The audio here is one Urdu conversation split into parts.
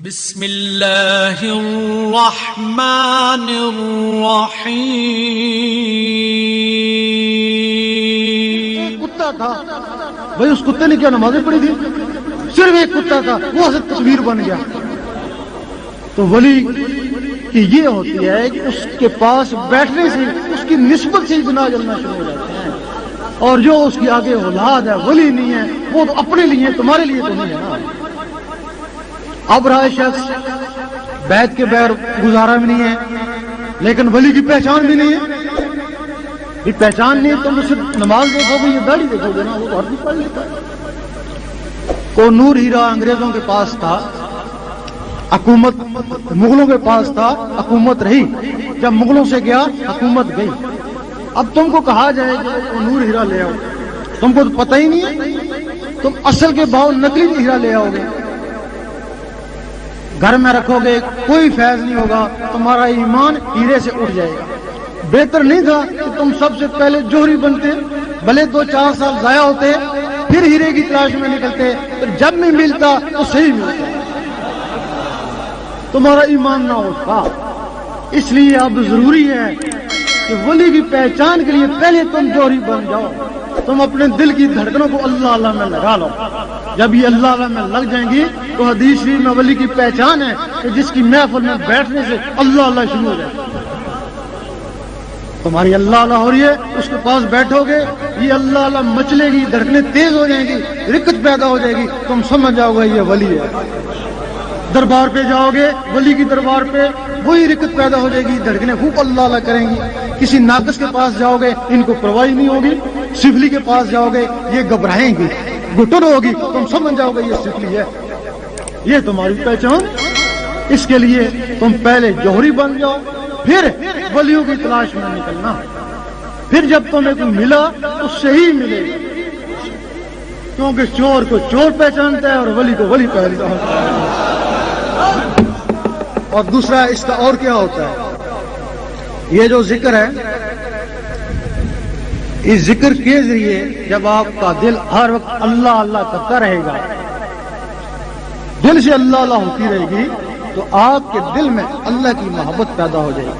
بسم اللہ الرحمن الرحیم. کتا تھا بھائی، اس کتے نے کیا نمازیں پڑھی تھی؟ صرف ایک کتا تھا، وہ حضرت تصویر بن گیا. تو ولی کی یہ ہوتی ہے کہ اس کے پاس بیٹھنے سے اس کی نسبت سے ہی گناہ جلنا شروع ہو جاتے ہیں، اور جو اس کی آگے اولاد ہے ولی نہیں ہے، وہ تو اپنے لیے تمہارے لیے تو نہیں ہے نا. اب رہا شخص بیت کے بغیر گزارا بھی نہیں ہے، لیکن ولی کی پہچان بھی نہیں ہے. یہ پہچان نہیں، تم تو صرف نماز دیکھو گے، یہ داڑھی دیکھو گے نا، وہ تو ہر کوئی پڑھ لیتا ہے. کو نور ہیرا انگریزوں کے پاس تھا، حکومت مغلوں کے پاس تھا، حکومت رہی. جب مغلوں سے گیا حکومت گئی. اب تم کو کہا جائے کہ وہ نور ہیرا لے آؤ، تم کو تو پتہ ہی نہیں ہے، تم اصل کے باؤ نقلی ہیرا لے آؤ گے، گھر میں رکھو گے، کوئی فیض نہیں ہوگا، تمہارا ایمان ہیرے سے اٹھ جائے گا. بہتر نہیں تھا کہ تم سب سے پہلے جوہری بنتے، بھلے 2-4 سال ضائع ہوتے، پھر ہیرے کی تلاش میں نکلتے، پھر جب نہیں ملتا تو صحیح ملتا، تمہارا ایمان نہ اٹھتا. اس لیے اب ضروری ہے کہ ولی کی پہچان کے لیے پہلے تم جوہری بن جاؤ. تم اپنے دل کی دھڑکنوں کو اللہ اللہ میں لگا لو. جب یہ اللہ اللہ میں لگ جائیں گی تو حدیث شریف میں ولی کی پہچان ہے کہ جس کی محفل میں بیٹھنے سے اللہ اللہ شروع ہو جائے. تمہاری اللہ اللہ ہو رہی ہے، اس کے پاس بیٹھو گے، یہ اللہ اللہ مچلے گی، دھڑکنیں تیز ہو جائیں گی، رکت پیدا ہو جائے گی، تم سمجھ جاؤ گے یہ ولی ہے. دربار پہ جاؤ گے، ولی کی دربار پہ وہی رکت پیدا ہو جائے گی، دھڑکنیں خوب اللہ اللہ کریں گی. کسی ناقص کے پاس جاؤ گے، ان کو پرواہ نہیں ہوگی. سفلی کے پاس جاؤ گے، یہ گھبرائیں گی، گٹن ہوگی، تم سمجھ جاؤ گے یہ سفلی ہے. یہ تمہاری پہچان. اس کے لیے تم پہلے جوہری بن جاؤ، پھر ولیوں کی تلاش میں نکلنا. پھر جب تمہیں کوئی ملا تو صحیح ملے گا، کیونکہ چور کو چور پہچانتا ہے اور ولی کو ولی پہچانتا ہے. اور دوسرا اس کا اور کیا ہوتا ہے، یہ جو ذکر ہے، اس ذکر کے ذریعے جب آپ کا دل ہر وقت اللہ اللہ کرتا رہے گا، دل سے اللہ اللہ ہوتی رہے گی، تو آپ کے دل میں اللہ کی محبت پیدا ہو جائے گی.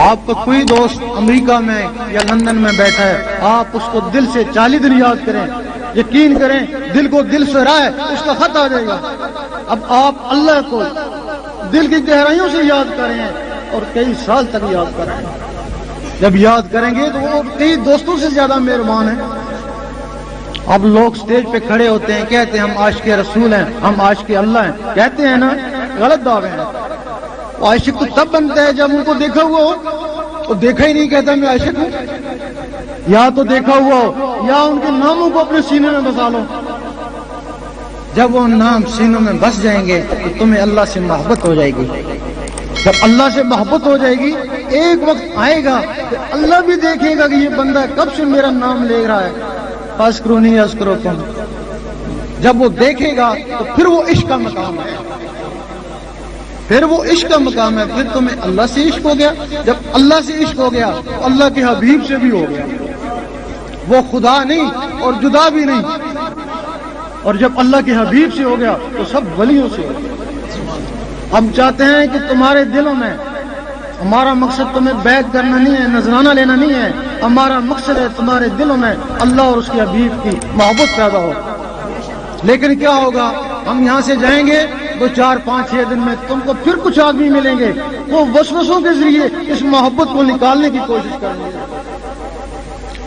آپ کا کوئی دوست امریکہ میں یا لندن میں بیٹھا ہے، آپ اس کو دل سے 40 دن یاد کریں، یقین کریں دل کو دل سے رائے اس کا خط آ جائے گا. اب آپ اللہ کو دل کی گہرائیوں سے یاد کریں اور کئی سال تک یاد کریں. جب یاد کریں گے تو وہ کئی دوستوں سے زیادہ مہربان ہیں. اب لوگ سٹیج پہ کھڑے ہوتے ہیں، کہتے ہیں ہم عاشق رسول ہیں، ہم عاشق اللہ ہیں، کہتے ہیں نا، غلط دعوے ہیں. عاشق تو تب بنتا ہے جب ان کو دیکھا ہوا ہو. تو دیکھا ہی نہیں کہتا میں عاشق ہوں، یا تو دیکھا ہوا ہو یا ان کے ناموں کو اپنے سینے میں بسا لو. جب وہ نام سینوں میں بس جائیں گے تو تمہیں اللہ سے محبت ہو جائے گی. جب اللہ سے محبت ہو جائے گی، ایک وقت آئے گا کہ اللہ بھی دیکھے گا کہ یہ بندہ کب سے میرا نام لے رہا ہے. فاذکرونی اذکرکم. جب وہ دیکھے گا تو پھر وہ عشق کا مقام ہے، پھر وہ عشق کا مقام ہے، پھر تمہیں اللہ سے عشق ہو گیا. جب اللہ سے عشق ہو گیا تو اللہ کے حبیب سے بھی ہو گیا. وہ خدا نہیں اور جدا بھی نہیں. اور جب اللہ کے حبیب سے ہو گیا تو سب ولیوں سے ہو گیا. ہم چاہتے ہیں کہ تمہارے دلوں میں، ہمارا مقصد تمہیں بیعت کرنا نہیں ہے، نذرانہ لینا نہیں ہے، ہمارا مقصد ہے تمہارے دلوں میں اللہ اور اس کے حبیب کی محبت پیدا ہو. لیکن کیا ہوگا، ہم یہاں سے جائیں گے 2-4-5-6 دن میں تم کو پھر کچھ آدمی ملیں گے، وہ وسوسوں کے ذریعے اس محبت کو نکالنے کی کوشش کریں گے.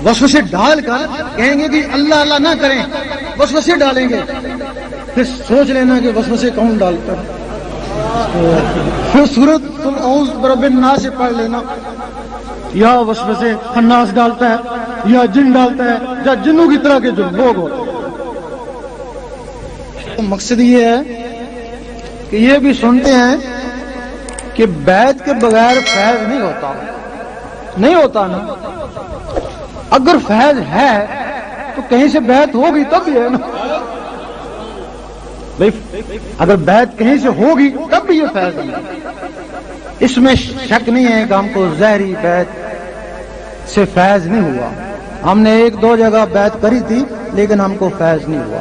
وسوسے ڈال کر کہیں گے کہ اللہ اللہ نہ کریں، وسوسے ڈالیں گے. پھر سوچ لینا کہ وسوسے کون ڈالتا ہے. پھر سورت تم اعوذ برب الناس سے پڑھ لینا، یا وسوسے خناس ڈالتا ہے یا جن ڈالتا ہے یا جنوں کی طرح کے جو لوگ ہوتے ہیں. تو مقصد یہ ہے کہ یہ بھی سنتے ہیں کہ بیعت کے بغیر فیض نہیں ہوتا. نہیں ہوتا نا. اگر فیض ہے تو کہیں سے بیعت ہوگی تب بھی ہے نا بھائی. اگر بیعت کہیں سے ہوگی تب بھی یہ فیض ہے. اس میں شک نہیں ہے کہ ہم کو ظاہری بیعت سے فیض نہیں ہوا. ہم نے 1-2 جگہ بیعت کری تھی لیکن ہم کو فیض نہیں ہوا.